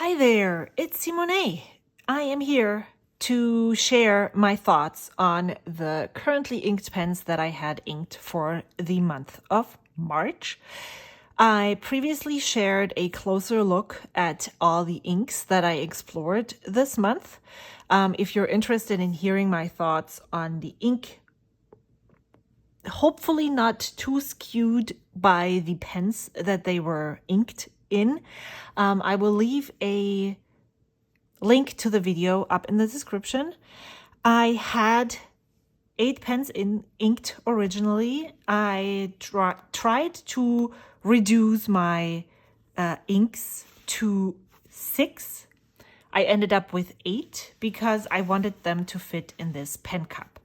Hi there, it's Simone. I am here to share my thoughts on the currently inked pens that I had inked for the month of March. I previously shared a closer look at all the inks that I explored this month. If you're interested in hearing my thoughts on the ink, hopefully not too skewed by the pens that they were inked in, I will leave a link to the video up in the description. I had 8 pens inked originally. I tried to reduce my inks to 6. I ended up with 8 because I wanted them to fit in this pen cup.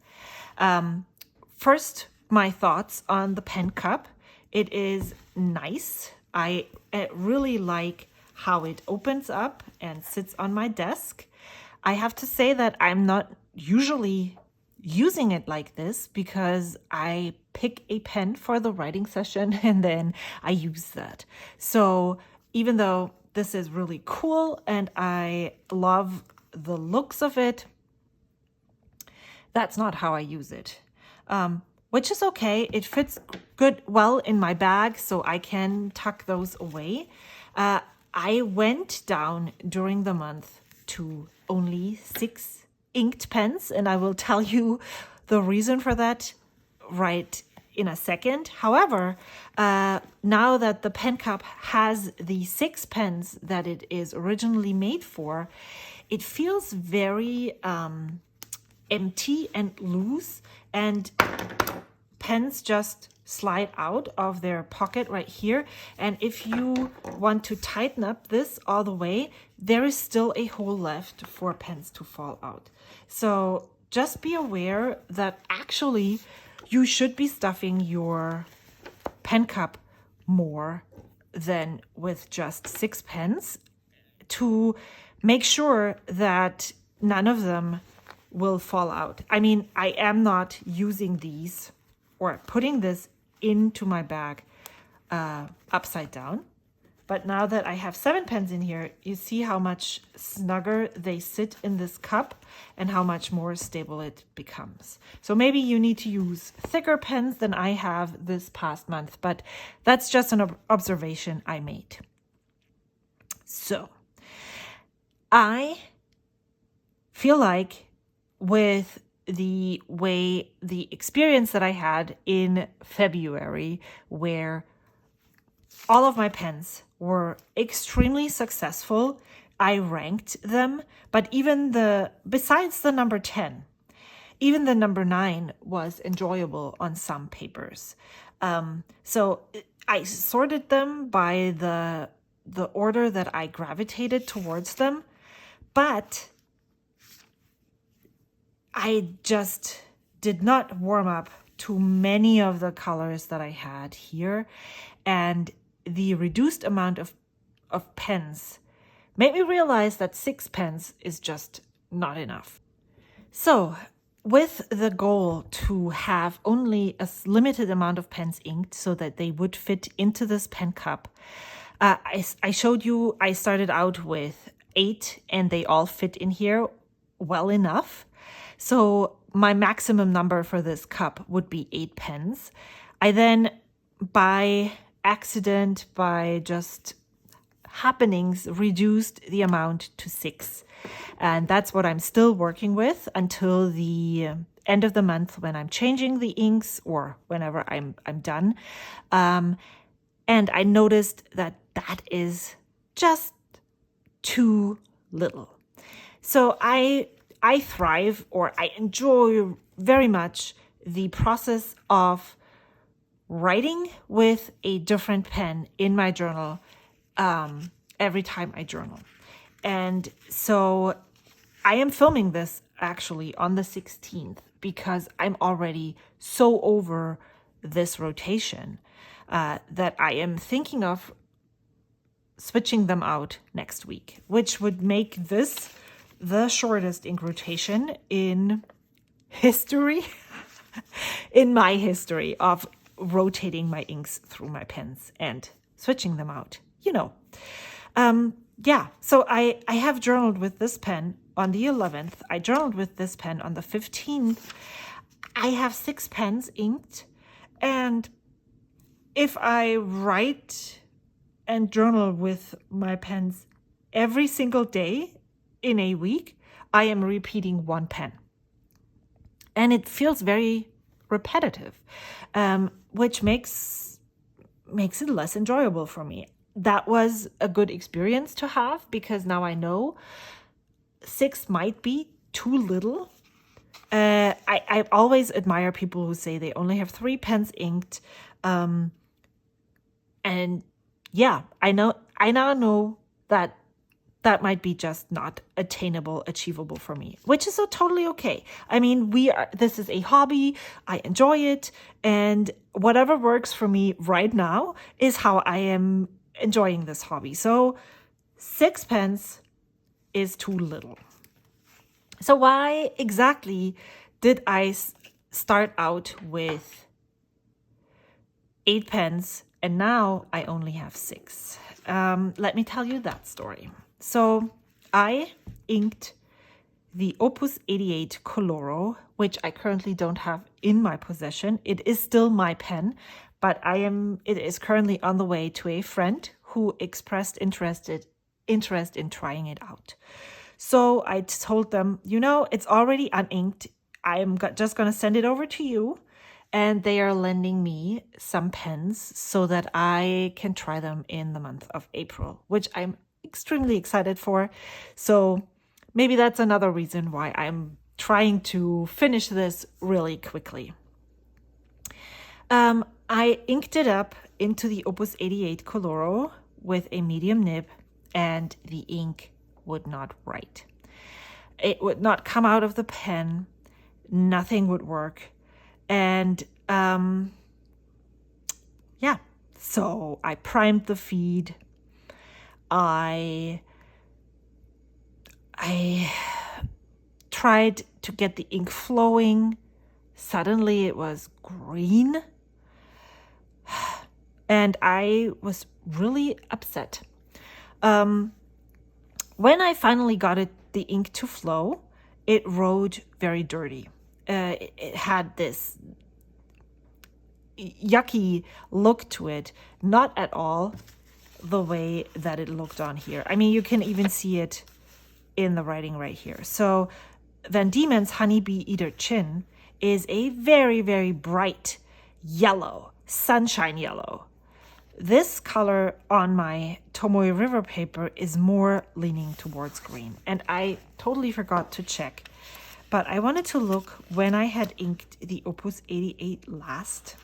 First, my thoughts on the pen cup. It is nice. I really like how it opens up and sits on my desk. I have to say that I'm not usually using it like this because I pick a pen for the writing session and then I use that. So even though this is really cool and I love the looks of it, that's not how I use it. Which is okay. It fits well in my bag, so I can tuck those away. I went down during the month to only 6 inked pens, and I will tell you the reason for that right in a second. However, now that the pen cup has the 6 pens that it is originally made for, it feels very empty and loose, and pens just slide out of their pocket right here. And if you want to tighten up this all the way, there is still a hole left for pens to fall out. So just be aware that actually you should be stuffing your pen cup more than with just 6 pens to make sure that none of them will fall out. I mean, I am not using these or putting this into my bag upside down. But now that I have 7 pens in here, you see how much snugger they sit in this cup and how much more stable it becomes. So maybe you need to use thicker pens than I have this past month, but that's just an observation I made. So I feel like with the experience that I had in February, where all of my pens were extremely successful, I ranked them, but besides the number 10, even the number 9 was enjoyable on some papers. So I sorted them by the order that I gravitated towards them, but I just did not warm up to many of the colors that I had here, and the reduced amount of pens made me realize that 6 pens is just not enough. So with the goal to have only a limited amount of pens inked so that they would fit into this pen cup, I showed you I started out with 8 and they all fit in here well enough. So my maximum number for this cup would be 8 pens. I then, by accident, by just happenings, reduced the amount to 6. And that's what I'm still working with until the end of the month when I'm changing the inks or whenever I'm done. And I noticed that is just too little. So I thrive, or I enjoy very much the process of writing with a different pen in my journal every time I journal. And so I am filming this actually on the 16th because I'm already so over this rotation that I am thinking of switching them out next week, which would make this the shortest ink rotation in history, in my history of rotating my inks through my pens and switching them out, yeah, so I have journaled with this pen on the 11th. I journaled with this pen on the 15th. I have 6 pens inked. And if I write and journal with my pens every single day in a week, I am repeating 1 pen. And it feels very repetitive, which makes it less enjoyable for me. That was a good experience to have, because now I know 6 might be too little. I always admire people who say they only have 3 pens inked. And yeah, I now know that that might be just not achievable for me, which is so totally okay. I mean, this is a hobby. I enjoy it. And whatever works for me right now is how I am enjoying this hobby. So 6 pens is too little. So why exactly did I start out with 8 pens and now I only have 6? Let me tell you that story. So I inked the Opus 88 Coloro, which I currently don't have in my possession. It is still my pen, but it is currently on the way to a friend who expressed interest in trying it out. So I told them, it's already uninked. I'm just going to send it over to you. And they are lending me some pens so that I can try them in the month of April, which I'm extremely excited for. So maybe that's another reason why I'm trying to finish this really quickly. I inked it up into the Opus 88 Coloro with a medium nib, and the ink would not write. It would not come out of the pen. Nothing would work. And yeah, so I primed the feed. I tried to get the ink flowing. Suddenly it was green. And I was really upset. When I finally got the ink to flow, it wrote very dirty. It had this yucky look to it, not at all the way that it looked on here. I mean, you can even see it in the writing right here. So Van Diemen's Honeybee Eater Chin is a very, very bright yellow, sunshine yellow. This color on my Tomoe River paper is more leaning towards green. And I totally forgot to check, but I wanted to look when I had inked the Opus 88 last,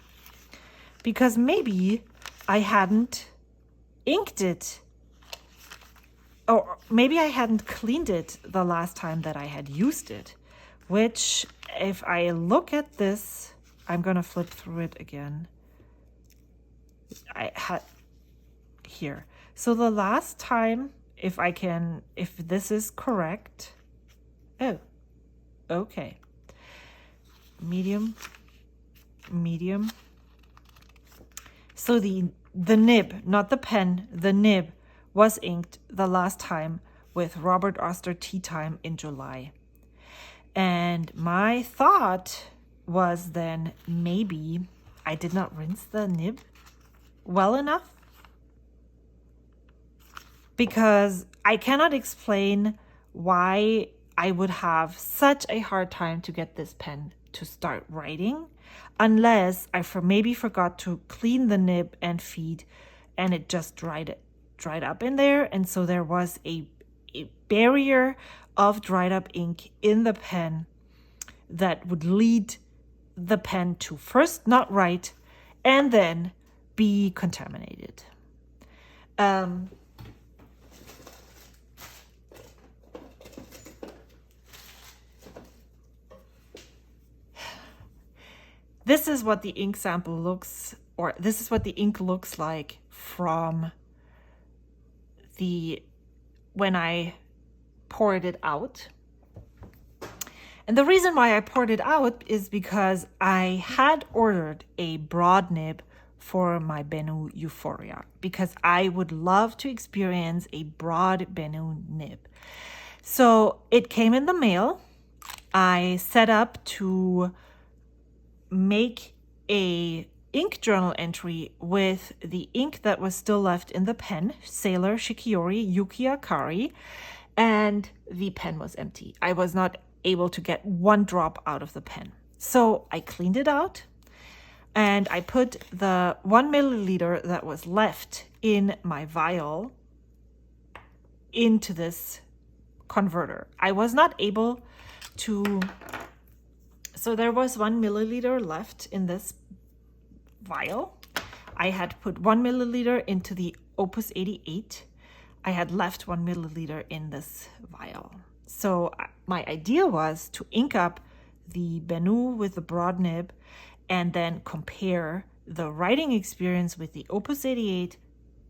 because maybe I hadn't inked it, or maybe I hadn't cleaned it the last time that I had used it, which if I look at this, I'm going to flip through it again. I had here. So the last time, if this is correct. Oh, okay. Medium. So the nib, not the pen, the nib was inked the last time with Robert Oster Tea Time in July. And my thought was then maybe I did not rinse the nib well enough, because I cannot explain why I would have such a hard time to get this pen to start writing unless I maybe forgot to clean the nib and feed, and it just dried up in there, and so there was a barrier of dried up ink in the pen that would lead the pen to first not write and then be contaminated. This is what the ink sample looks, or this is what the ink looks like from when I poured it out. And the reason why I poured it out is because I had ordered a broad nib for my Bennu Euphoria because I would love to experience a broad Bennu nib. So it came in the mail. I set up to make a ink journal entry with the ink that was still left in the pen, Sailor Shikiori Yuki Akari, and the pen was empty. I was not able to get one drop out of the pen. So I cleaned it out and I put the 1 milliliter that was left in my vial into this converter. I was not able to, so there was 1 milliliter left in this vial. I had put 1 milliliter into the Opus 88. I had left 1 milliliter in this vial. So my idea was to ink up the Bennu with the broad nib and then compare the writing experience with the Opus 88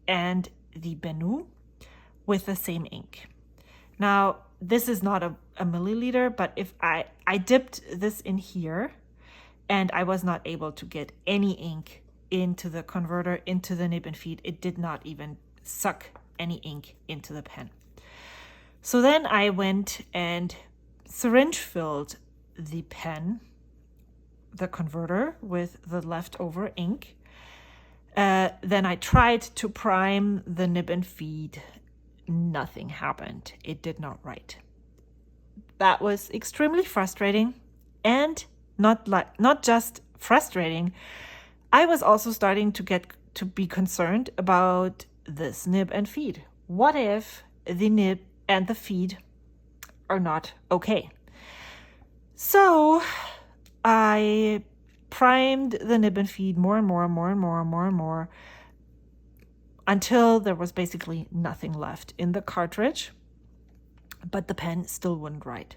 and the Bennu with the same ink. Now, this is not a milliliter, but if I dipped this in here and I was not able to get any ink into the converter, into the nib and feed, it did not even suck any ink into the pen. So then I went and syringe filled the pen, the converter, with the leftover ink. Then I tried to prime the nib and feed. Nothing happened. It did not write. That was extremely frustrating, and not just frustrating. I was also starting to be concerned about this nib and feed. What if the nib and the feed are not okay? So I primed the nib and feed more and more until there was basically nothing left in the cartridge, but the pen still wouldn't write.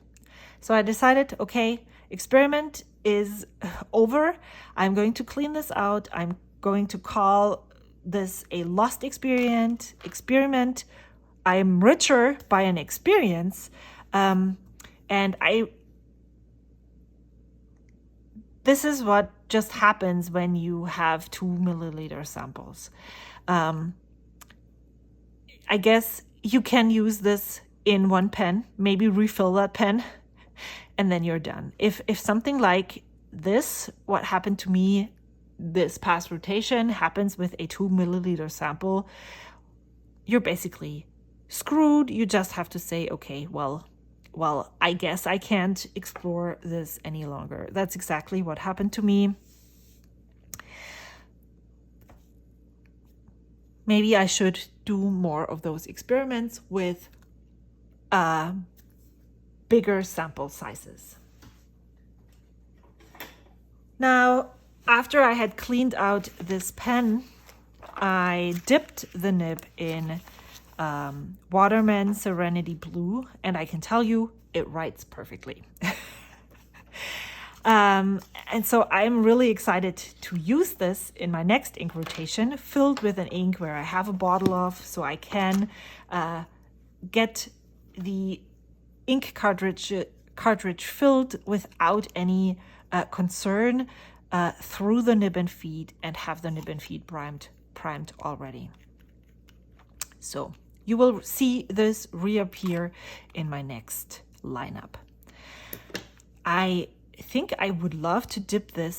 So I decided, okay, experiment is over. I'm going to clean this out. I'm going to call this a lost experiment. I'm richer by an experience. This is what just happens when you have 2 milliliter samples. I guess you can use this in one pen, maybe refill that pen, and then you're done. If something like this, what happened to me this past rotation, happens with a 2 milliliter sample, you're basically screwed. You just have to say, okay, well, I guess I can't explore this any longer. That's exactly what happened to me. Maybe I should do more of those experiments with bigger sample sizes. Now, after I had cleaned out this pen, I dipped the nib in Waterman Serenity Blue, and I can tell you it writes perfectly. And so I'm really excited to use this in my next ink rotation, filled with an ink where I have a bottle of, so I can get the ink cartridge filled without any concern through the nib and feed, and have the nib and feed primed already. So you will see this reappear in my next lineup. I think I would love to dip a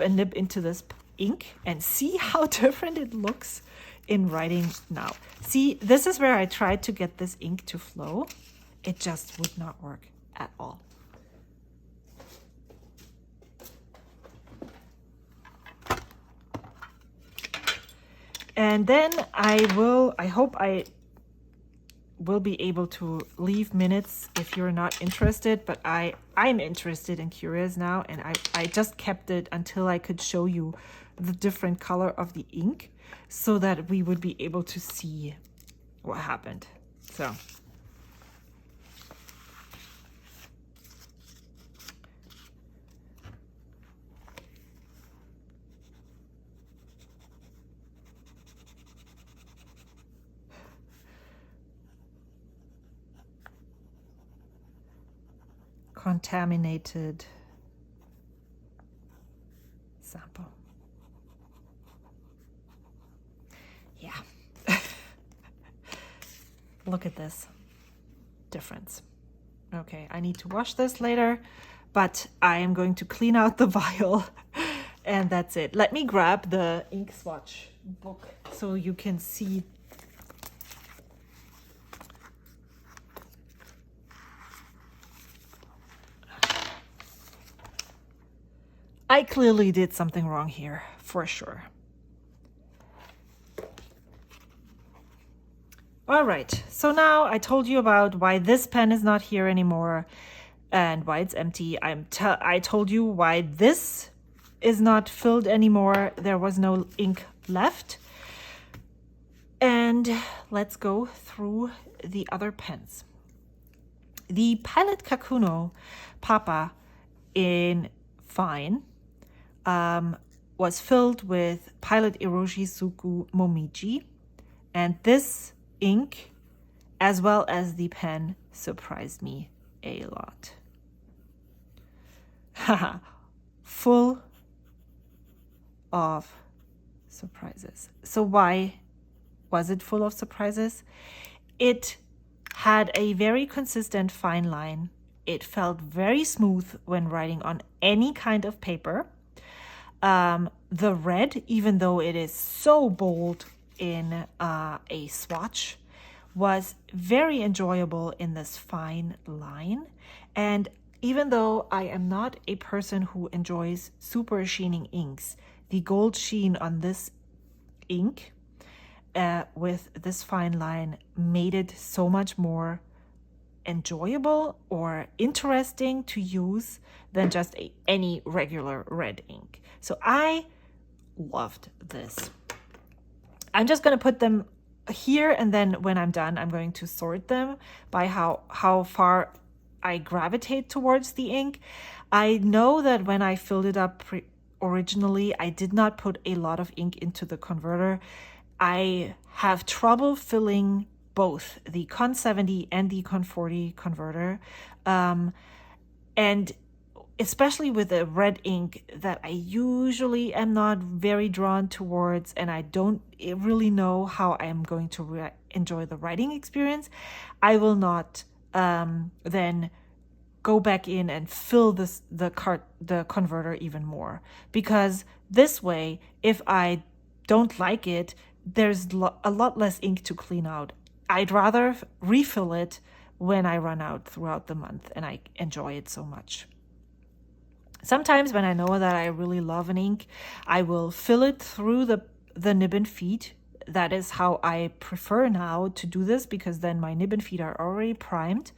nib into this ink and see how different it looks in writing now. See, this is where I tried to get this ink to flow. It just would not work at all. And then I hope I will be able to leave minutes if you're not interested, but I'm interested and curious now, and I just kept it until I could show you the different color of the ink so that we would be able to see what happened. So contaminated example. Yeah. Look at this difference. Okay, I need to wash this later, but I am going to clean out the vial and that's it. Let me grab the ink swatch book so you can see. I clearly did something wrong here, for sure. All right, so now I told you about why this pen is not here anymore and why it's empty. I told you why this is not filled anymore. There was no ink left. And let's go through the other pens. The Pilot Kakuno Papa in Fine was filled with Pilot Eroshi Suku Momiji, and this ink, as well as the pen, surprised me a lot. Haha, full of surprises. So why was it full of surprises? It had a very consistent fine line. It felt very smooth when writing on any kind of paper. The red, even though it is so bold in a swatch, was very enjoyable in this fine line. And even though I am not a person who enjoys super sheening inks, the gold sheen on this ink with this fine line made it so much more enjoyable or interesting to use than just any regular red ink. So I loved this. I'm just going to put them here, and then when I'm done, I'm going to sort them by how far I gravitate towards the ink. I know that when I filled it up originally, I did not put a lot of ink into the converter. I have trouble filling both the Con 70 and the Con 40 converter. And especially with a red ink that I usually am not very drawn towards, and I don't really know how I'm going to enjoy the writing experience, I will not then go back in and fill the converter even more. Because this way, if I don't like it, there's a lot less ink to clean out. I'd rather refill it when I run out throughout the month and I enjoy it so much. Sometimes when I know that I really love an ink, I will fill it through the nib and feet. That is how I prefer now to do this, because then my nib and feet are already primed.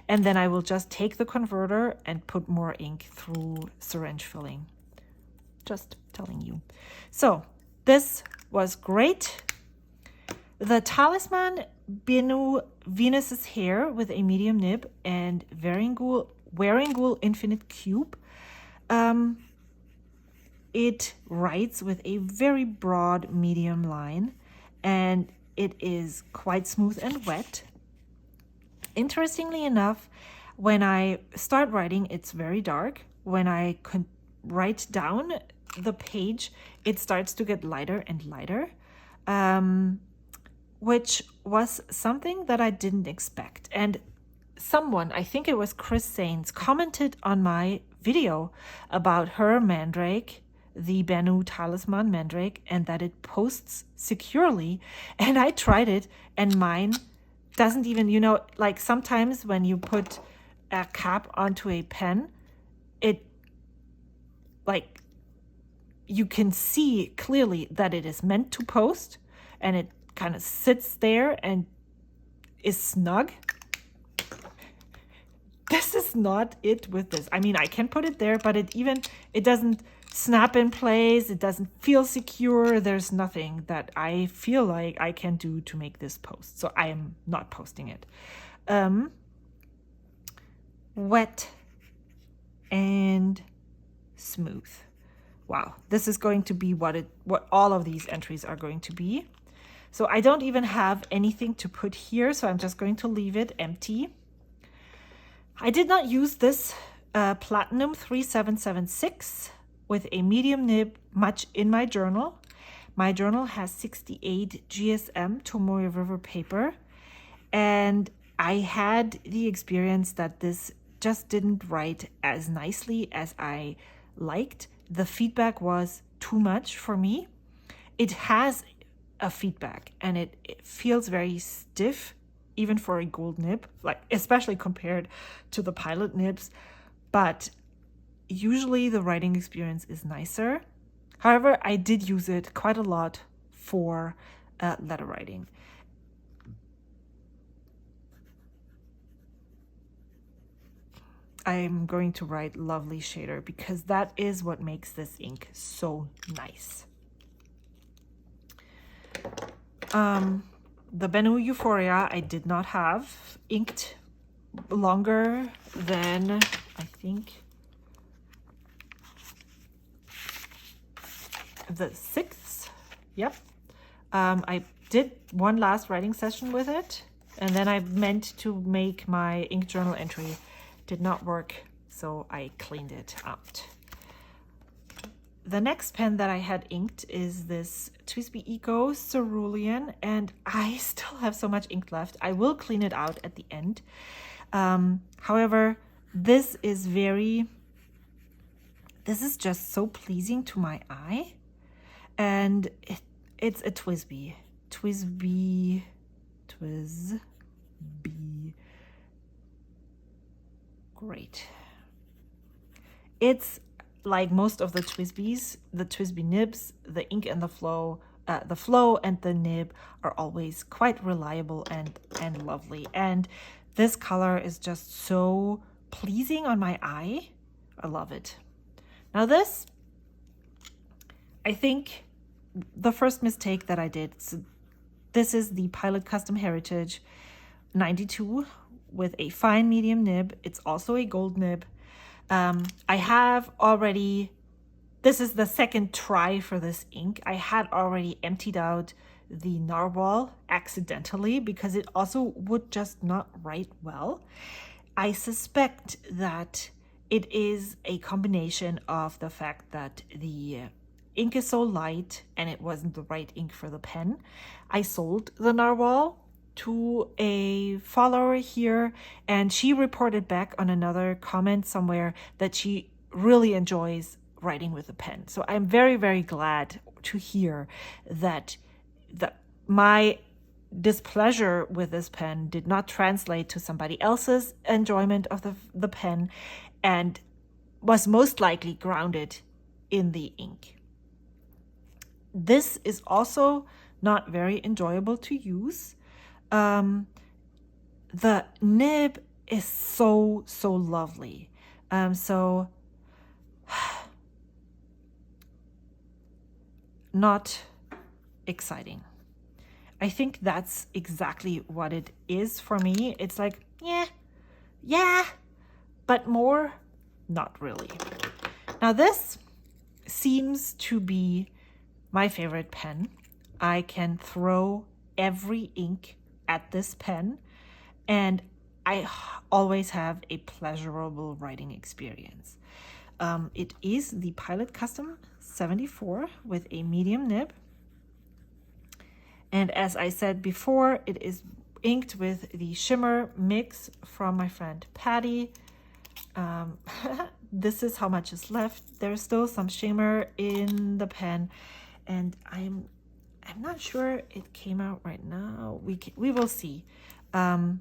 And then I will just take the converter and put more ink through syringe filling. Just telling you. So this was great. The Talisman Benu Venus's Hair with a medium nib and Wearingool Infinite Cube. It writes with a very broad medium line, and it is quite smooth and wet. Interestingly enough, when I start writing, it's very dark. When I write down the page, it starts to get lighter and lighter, which was something that I didn't expect. And someone, I think it was Chris Sains, commented on my video about her mandrake, the Benu Talisman mandrake, and that it posts securely. And I tried it, and mine doesn't even, like sometimes when you put a cap onto a pen, it, like, you can see clearly that it is meant to post, and it kind of sits there and is snug. This is not it with this. I mean, I can put it there, but it doesn't snap in place. It doesn't feel secure. There's nothing that I feel like I can do to make this post. So I am not posting it. Wet and smooth. Wow, this is going to be what all of these entries are going to be. So I don't even have anything to put here, so I'm just going to leave it empty. I did not use this Platinum 3776 with a medium nib, much in my journal. My journal has 68 GSM Tomoe River paper, and I had the experience that this just didn't write as nicely as I liked. The feedback was too much for me. It has a feedback and it feels very stiff, even for a gold nib, like especially compared to the Pilot nibs. But usually the writing experience is nicer. However, I did use it quite a lot for letter writing. I'm going to write Lovely Shader because that is what makes this ink so nice. The Bennu Euphoria I did not have inked longer than, I think, the 6th. Yep. I did one last writing session with it, and then I meant to make my ink journal entry. Did not work, so I cleaned it out. The next pen that I had inked is this TWSBI Eco Cerulean, and I still have so much ink left. I will clean it out at the end. However, this is just so pleasing to my eye, and it's a TWSBI. Great. It's like most of the TWSBIs, the TWSBI nibs, the ink and the flow and the nib are always quite reliable and lovely. And this color is just so pleasing on my eye. I love it. Now this, I think the first mistake that I did, so this is the Pilot Custom Heritage 92 with a fine medium nib. It's also a gold nib. I have already, this is the second try for this ink. I had already emptied out the narwhal accidentally because it also would just not write well. I suspect that it is a combination of the fact that the ink is so light and it wasn't the right ink for the pen. I sold the narwhal to a follower here, and she reported back on another comment somewhere that she really enjoys writing with a pen. So I'm very, very glad to hear that my displeasure with this pen did not translate to somebody else's enjoyment of the pen and was most likely grounded in the ink. This is also not very enjoyable to use. The nib is so lovely. So not exciting. I think that's exactly what it is for me. It's like, yeah, but more, not really. Now this seems to be my favorite pen. I can throw every ink at this pen, and I always have a pleasurable writing experience. It is the Pilot Custom 74 with a medium nib. And as I said before, it is inked with the shimmer mix from my friend Patty. This is how much is left. There's still some shimmer in the pen, and I'm not sure it came out right now. We will see. The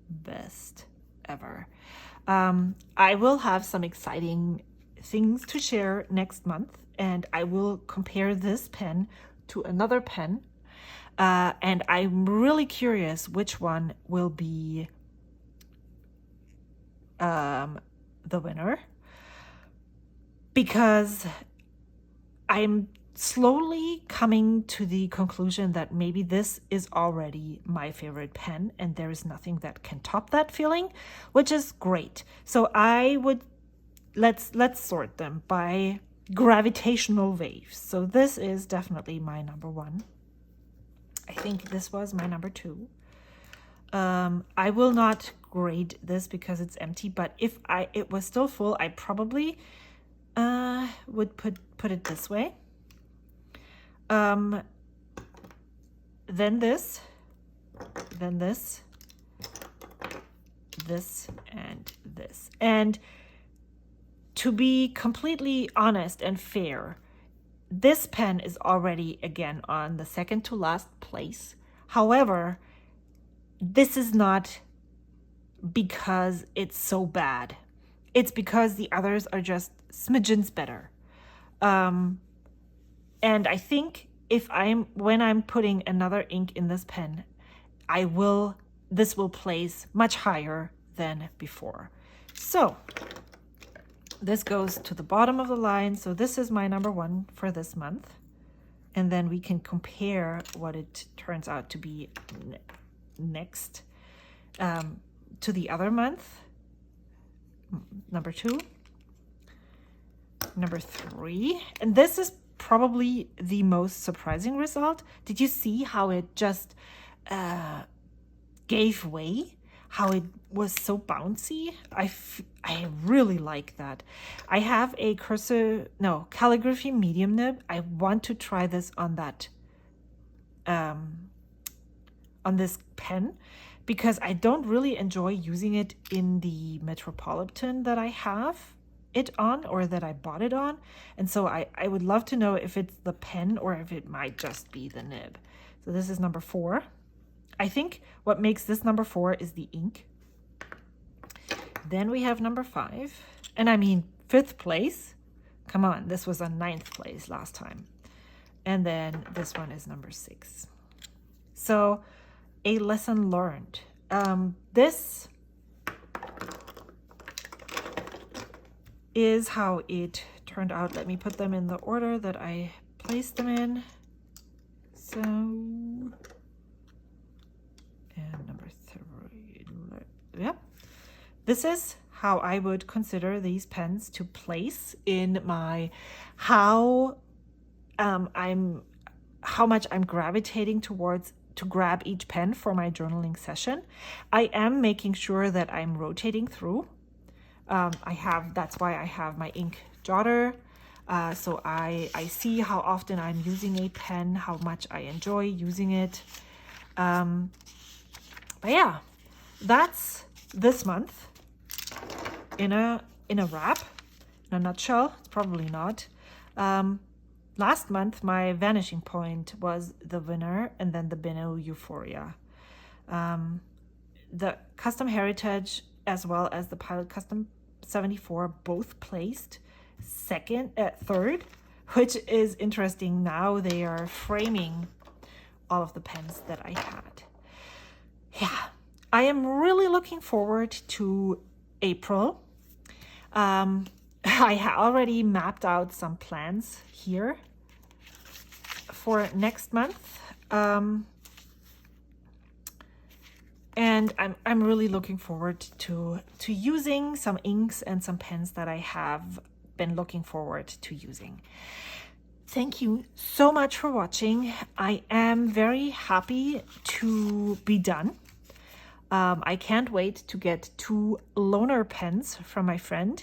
best ever. I will have some exciting things to share next month, and I will compare this pen to another pen, and I'm really curious which one will be the winner, because I'm slowly coming to the conclusion that maybe this is already my favorite pen and there is nothing that can top that feeling, which is great. So I would, let's sort them by gravitational waves. So this is definitely my number one. I think this was my number two. I will not grade this because it's empty, but if it was still full, I probably would put it this way. Then this, this, and this. And to be completely honest and fair, this pen is already again on the second to last place. However, this is not because it's so bad. It's because the others are just smidgens better. And I think when I'm putting another ink in this pen, this will place much higher than before. So this goes to the bottom of the line. So this is my number 1 for this month. And then we can compare what it turns out to be next to the other month. Number 2, number 3. And this is probably the most surprising result. Did you see how it just gave way? How it was so bouncy? I really like that. I have a calligraphy medium nib. I want to try this on that on this pen because I don't really enjoy using it in the Metropolitan that I have it on, or that I bought it on. And so I would love to know if it's the pen or if it might just be the nib. So this is number 4. I think what makes this number 4 is the ink. Then we have number 5. And I mean, 5th place. Come on, this was on 9th place last time. And then this one is number 6. So a lesson learned. This is how it turned out. Let me put them in the order that I placed them in. So, and number 3, yep. This is how I would consider these pens to place in my how much I'm gravitating towards to grab each pen for my journaling session. I am making sure that I'm rotating through. That's why I have my ink jotter. So I see how often I'm using a pen, how much I enjoy using it. But yeah, that's this month in a wrap, in a nutshell. It's probably not. Last month, my vanishing point was the winner, and then the Benno Euphoria. The Custom Heritage as well as the Pilot Custom 74 both placed third, which is interesting. Now they are framing all of the pens that I had. Yeah, I am really looking forward to April. I already mapped out some plans here for next month. And I'm really looking forward to using some inks and some pens that I have been looking forward to using. Thank you so much for watching. I am very happy to be done. I can't wait to get 2 loaner pens from my friend.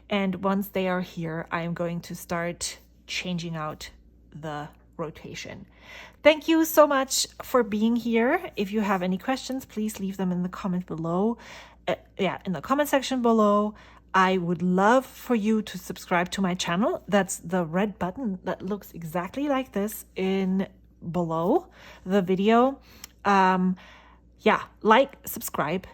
And once they are here, I am going to start changing out the rotation. Thank you so much for being here. If you have any questions, please leave them in the comment below. In the comment section below. I would love for you to subscribe to my channel. That's the red button that looks exactly like this in below the video. Like, subscribe,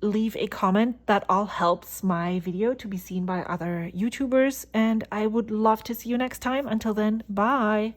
leave a comment. That all helps my video to be seen by other YouTubers. And I would love to see you next time. Until then, bye.